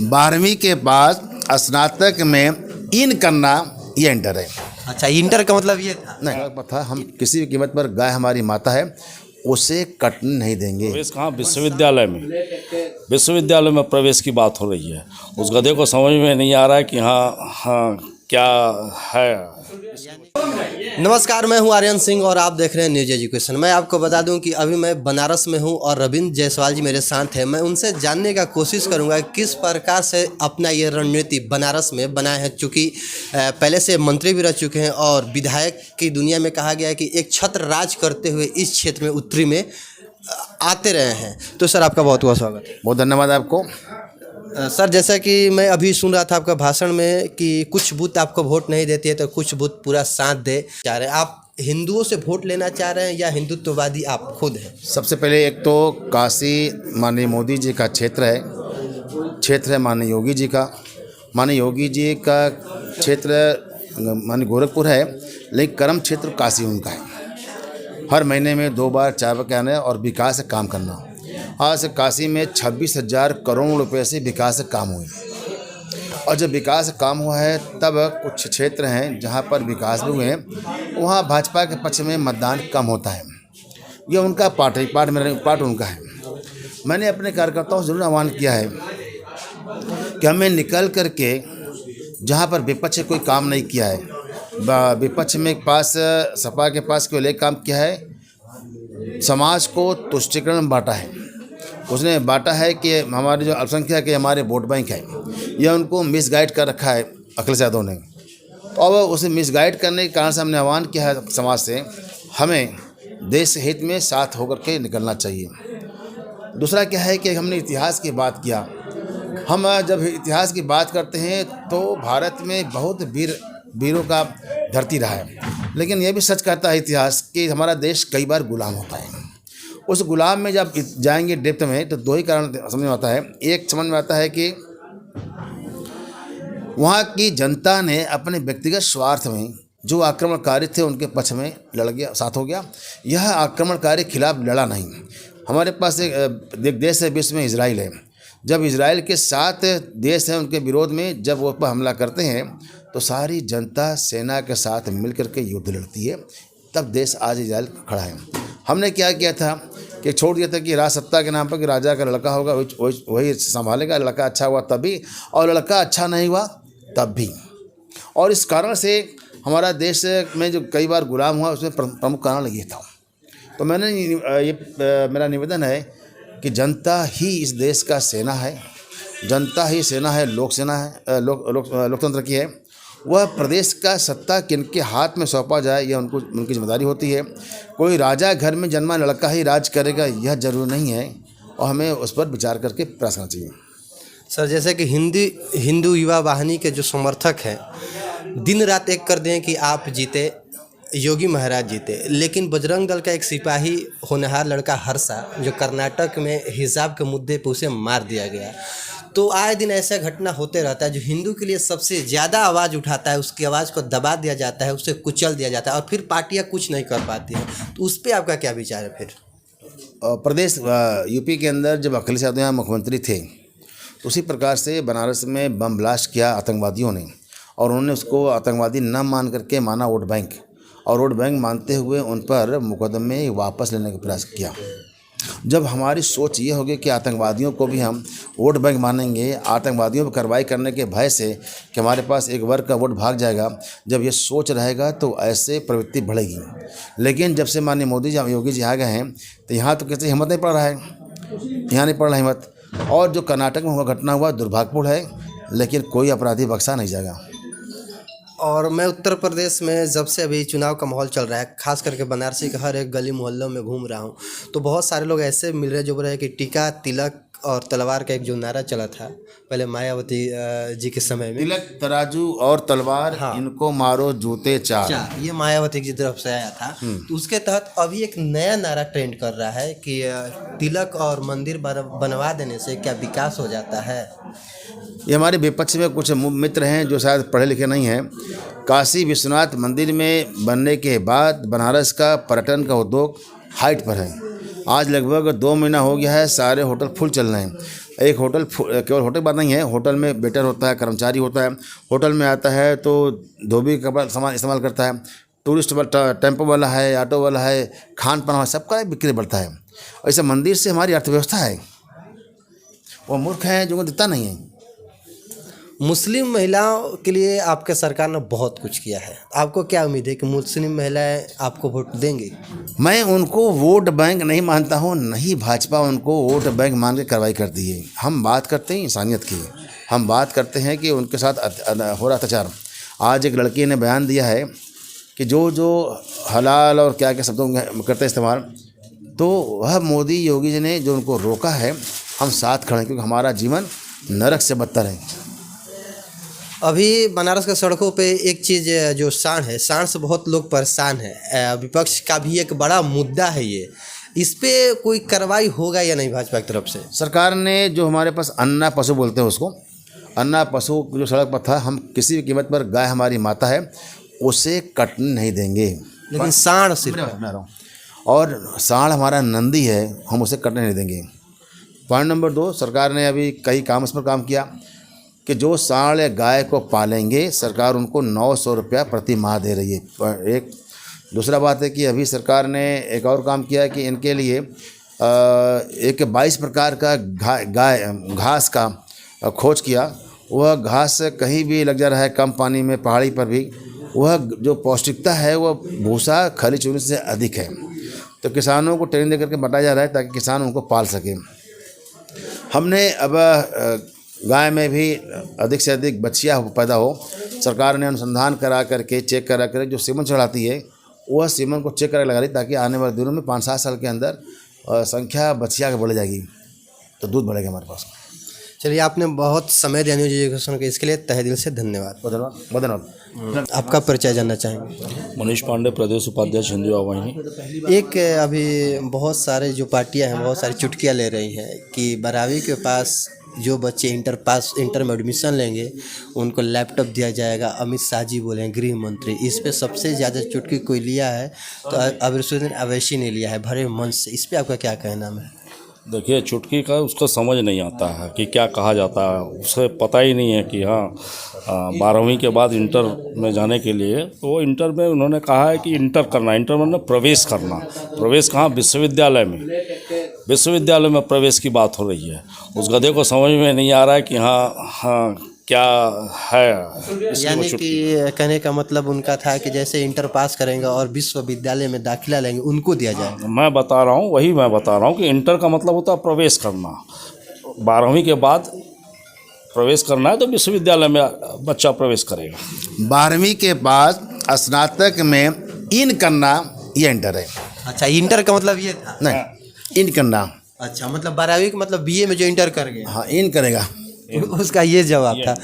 12वीं के बाद स्नातक में इन करना ये इंटर है। अच्छा, इंटर का मतलब ये था? नहीं था, हम किसी भी कीमत पर गाय हमारी माता है उसे कटने नहीं देंगे। प्रवेश कहाँ? विश्वविद्यालय में प्रवेश की बात हो रही है। उस गधे को समझ में नहीं आ रहा है कि हाँ क्या है। नमस्कार, मैं हूं आर्यन सिंह और आप देख रहे हैं न्यूज एजुकेशन। मैं आपको बता दूं कि अभी मैं बनारस में हूं और रविंद्र जायसवाल जी मेरे साथ हैं। मैं उनसे जानने का कोशिश करूंगा किस प्रकार से अपना ये रणनीति बनारस में बनाए हैं, चूँकि पहले से मंत्री भी रह चुके हैं और विधायक की दुनिया में कहा गया है कि एक छत्र राज करते हुए इस क्षेत्र में उत्तरी में आते रहे हैं। तो सर, आपका बहुत बहुत स्वागत है। बहुत धन्यवाद आपको। सर, जैसा कि मैं अभी सुन रहा था आपका भाषण में कि कुछ बूथ आपको वोट नहीं देती है तो कुछ बूथ पूरा साथ दे चाह रहे हैं। आप हिंदुओं से वोट लेना चाह रहे हैं या हिंदुत्ववादी आप खुद हैं? सबसे पहले एक तो काशी माननीय मोदी जी का क्षेत्र है माननीय योगी जी का। माननीय योगी जी का क्षेत्र माननीय गोरखपुर है, लेकिन कर्म क्षेत्र काशी उनका है। हर महीने में 2 बार 4 बार क्या आना और विकास का काम करना। आज काशी में 26,000 करोड़ रुपए से विकास काम हुए और जब विकास काम हुआ है तब कुछ क्षेत्र हैं जहां पर विकास भी हुए हैं, वहां भाजपा के पक्ष में मतदान कम होता है। ये उनका पार्ट उनका है। मैंने अपने कार्यकर्ताओं से जरूर आह्वान किया है कि हमें निकल करके जहां पर विपक्ष कोई काम नहीं किया है, विपक्ष में पास सपा के पास केवल एक काम किया है, समाज को तुष्टीकरण में बांटा है। उसने बांटा है कि हमारे जो अल्पसंख्यक के हमारे वोट बैंक है, यह उनको मिसगाइड कर रखा है अखिलेश यादव ने। और उसे मिसगाइड करने के कारण से हमने आह्वान किया है समाज से, हमें देश हित में साथ होकर के निकलना चाहिए। दूसरा क्या है कि हमने इतिहास की बात किया। हम जब इतिहास की बात करते हैं तो भारत में बहुत वीरों का धरती रहा है, लेकिन यह भी सच कहता है इतिहास कि हमारा देश कई बार गुलाम होता है। उस गुलाम में जब जाएंगे डेप्थ में तो 2 ही कारण समझ में आता है। एक समझ में आता है कि वहाँ की जनता ने अपने व्यक्तिगत स्वार्थ में जो आक्रमणकारी थे उनके पक्ष में लड़ गया, साथ हो गया। यह आक्रमणकारी खिलाफ लड़ा नहीं। हमारे पास एक देश है विश्व में, इजराइल है। जब इजराइल के 7 देश हैं उनके विरोध में जब वो पर हमला करते हैं तो सारी जनता सेना के साथ मिलकर के युद्ध लड़ती है, तब देश आज इजराइल खड़ा है। हमने क्या किया था कि छोड़ दिया था कि राज सत्ता के नाम पर कि राजा का लड़का होगा वही संभालेगा, लड़का अच्छा हुआ तभी और लड़का अच्छा नहीं हुआ तब भी। और इस कारण से हमारा देश में जो कई बार गुलाम हुआ उसमें प्रमुख कारण ये था। तो मेरा निवेदन है कि जनता ही इस देश का सेना है, जनता ही सेना है, लोक सेना है, लोकतंत्र की है। वह प्रदेश का सत्ता किनके हाथ में सौंपा जाए यह उनकी जिम्मेदारी होती है। कोई राजा घर में जन्मा लड़का ही राज करेगा यह जरूरी नहीं है और हमें उस पर विचार करके प्रयास करना चाहिए। सर, जैसे कि हिंदू युवा वाहिनी के जो समर्थक हैं दिन रात एक कर दें कि आप जीते, योगी महाराज जीते, लेकिन बजरंग दल का एक सिपाही होनहार लड़का हर्षा जो कर्नाटक में हिजाब के मुद्दे पर उसे मार दिया गया। तो आए दिन ऐसा घटना होते रहता है। जो हिंदू के लिए सबसे ज़्यादा आवाज़ उठाता है उसकी आवाज़ को दबा दिया जाता है, उसे कुचल दिया जाता है और फिर पार्टियां कुछ नहीं कर पाती हैं। तो उस पर आपका क्या विचार है? फिर प्रदेश यूपी के अंदर जब अखिलेश यादव यहाँ मुख्यमंत्री थे तो उसी प्रकार से बनारस में बम ब्लास्ट किया आतंकवादियों ने और उन्होंने उसको आतंकवादी न मान करके माना वोट बैंक, और वोट बैंक मानते हुए उन पर मुकदमे वापस लेने का प्रयास किया। जब हमारी सोच ये होगी कि आतंकवादियों को भी हम वोट बैंक मानेंगे, आतंकवादियों पर कार्रवाई करने के भय से कि हमारे पास एक वर्ग का वोट भाग जाएगा, जब ये सोच रहेगा तो ऐसे प्रवृत्ति बढ़ेगी। लेकिन जब से माननीय मोदी जी योगी जी आ गए हैं तो यहाँ तो किसी हिम्मत नहीं पड़ रहा है, यहाँ नहीं पड़ रहा हिम्मत। और जो कर्नाटक में घटना हुआ दुर्भाग्यपूर्ण है, लेकिन कोई अपराधी बख्शा नहीं जाएगा। और मैं उत्तर प्रदेश में जब से अभी चुनाव का माहौल चल रहा है, खास करके बनारसी के हर एक गली मोहल्लों में घूम रहा हूँ, तो बहुत सारे लोग ऐसे मिल रहे जो बोल रहे हैं कि टीका तिलक और तलवार का एक जो नारा चला था पहले मायावती जी के समय में, तिलक तराजू और तलवार, हाँ, इनको मारो जूते चार, ये मायावती की तरफ से आया था। तो उसके तहत अभी एक नया नारा ट्रेंड कर रहा है कि तिलक और मंदिर बनवा देने से क्या विकास हो जाता है। ये हमारे विपक्ष में कुछ मित्र हैं जो शायद पढ़े लिखे नहीं हैं। काशी विश्वनाथ मंदिर में बनने के बाद बनारस का पर्यटन का उद्योग हाइट पर है। आज लगभग 2 महीना हो गया है, सारे होटल फुल चल रहे हैं। एक होटल केवल होटल बात नहीं है, होटल में वेटर होता है, कर्मचारी होता है, होटल में आता है तो धोबी कपड़ा सामान इस्तेमाल करता है, टूरिस्ट वाला, टेम्पो वाला है, ऑटो वाला है, खान पान, सबका बिक्री बढ़ता है। ऐसे मंदिर से हमारी अर्थव्यवस्था है। वो मूर्ख हैं जो दिखता नहीं है। मुस्लिम महिलाओं के लिए आपके सरकार ने बहुत कुछ किया है, आपको क्या उम्मीद है कि मुस्लिम महिलाएं आपको वोट देंगी? मैं उनको वोट बैंक नहीं मानता हूँ, नहीं भाजपा उनको वोट बैंक मान के कार्रवाई करती है। हम बात करते हैं इंसानियत की, हम बात करते हैं कि उनके साथ हो रहा अत्याचार। आज एक लड़की ने बयान दिया है कि जो हलाल और क्या क्या शब्दों करते हैं इस्तेमाल, तो वह मोदी योगी जी ने जो उनको रोका है, हम साथ खड़े हैं, क्योंकि हमारा जीवन नरक से बदतर है। अभी बनारस के सड़कों पे एक चीज़ जो सांड है, सांड से बहुत लोग परेशान हैं। विपक्ष का भी एक बड़ा मुद्दा है ये, इस पे कोई कार्रवाई होगा या नहीं भाजपा की तरफ से? सरकार ने जो हमारे पास अन्ना पशु बोलते हैं उसको, अन्ना पशु जो सड़क पर था, हम किसी भी कीमत पर, गाय हमारी माता है, उसे कटने नहीं देंगे। लेकिन सांड सिर्फ, और सांड हमारा नंदी है, हम उसे कटने नहीं देंगे। पॉइंट नंबर 2, सरकार ने अभी कई काम इस पर काम किया कि जो सांड या गाय को पालेंगे, सरकार उनको 900 रुपया प्रति माह दे रही है। एक दूसरा बात है कि अभी सरकार ने एक और काम किया है कि इनके लिए एक 22 प्रकार का घास का खोज किया। वह घास कहीं भी लग जा रहा है, कम पानी में, पहाड़ी पर भी, वह जो पौष्टिकता है वह भूसा खली चूनी से अधिक है। तो किसानों को ट्रेनिंग दे करके बताया जा रहा है ताकि किसान उनको पाल सकें। हमने अब गाय में भी अधिक से अधिक बच्चियाँ पैदा हो, सरकार ने अनुसंधान करा करके, चेक करा कर जो सीमन चढ़ाती है, वह सीमन को चेक करके लगा रही, ताकि आने वाले दिनों में 5-7 साल के अंदर संख्या बच्चियाँ की बढ़ जाएगी, तो दूध बढ़ेगा हमारे पास। चलिए, आपने बहुत समय दिया न्यूज एजुकेशन के, इसके लिए तहे दिल से धन्यवाद। धन्यवाद। आपका परिचय जानना चाहेंगे? मनीष पांडे, प्रदेश उपाध्यक्ष हिंदू युवा वाहिनी। एक अभी बहुत सारे जो पार्टियां हैं, बहुत सारी चुटकियां ले रही हैं कि बारहवीं के पास जो बच्चे इंटर में एडमिशन लेंगे उनको लैपटॉप दिया जाएगा। अमित शाह जी बोले हैं, गृह मंत्री। इस पे सबसे ज़्यादा चुटकी कोई लिया है तो अबरसुद्दीन अवैसी ने लिया है, भरे मंच से। इस पे आपका क्या कहना है? देखिए, चुटकी का उसको समझ नहीं आता है कि क्या कहा जाता है, उसे पता ही नहीं है कि हाँ 12वीं के बाद इंटर में जाने के लिए, तो वो इंटर में उन्होंने कहा है कि इंटर करना, इंटर मतलब प्रवेश करना। प्रवेश कहाँ? विश्वविद्यालय में। विश्वविद्यालय में प्रवेश की बात हो रही है। उस गधे को समझ में नहीं आ रहा है कि हाँ क्या है। यानी कि कहने का मतलब उनका था कि जैसे इंटर पास करेंगे और विश्वविद्यालय में दाखिला लेंगे, उनको दिया जाएगा। मैं बता रहा हूँ कि इंटर का मतलब होता है प्रवेश करना। 12वीं के बाद प्रवेश करना है तो विश्वविद्यालय में बच्चा प्रवेश करेगा। 12वीं के बाद स्नातक में इन करना, ये इंटर है। अच्छा, इंटर का मतलब ये था? नहीं, इन करना। अच्छा, मतलब 12वीं का मतलब बीए में जो इंटर कर गए, हाँ, इन करेगा। उसका ये जवाब था।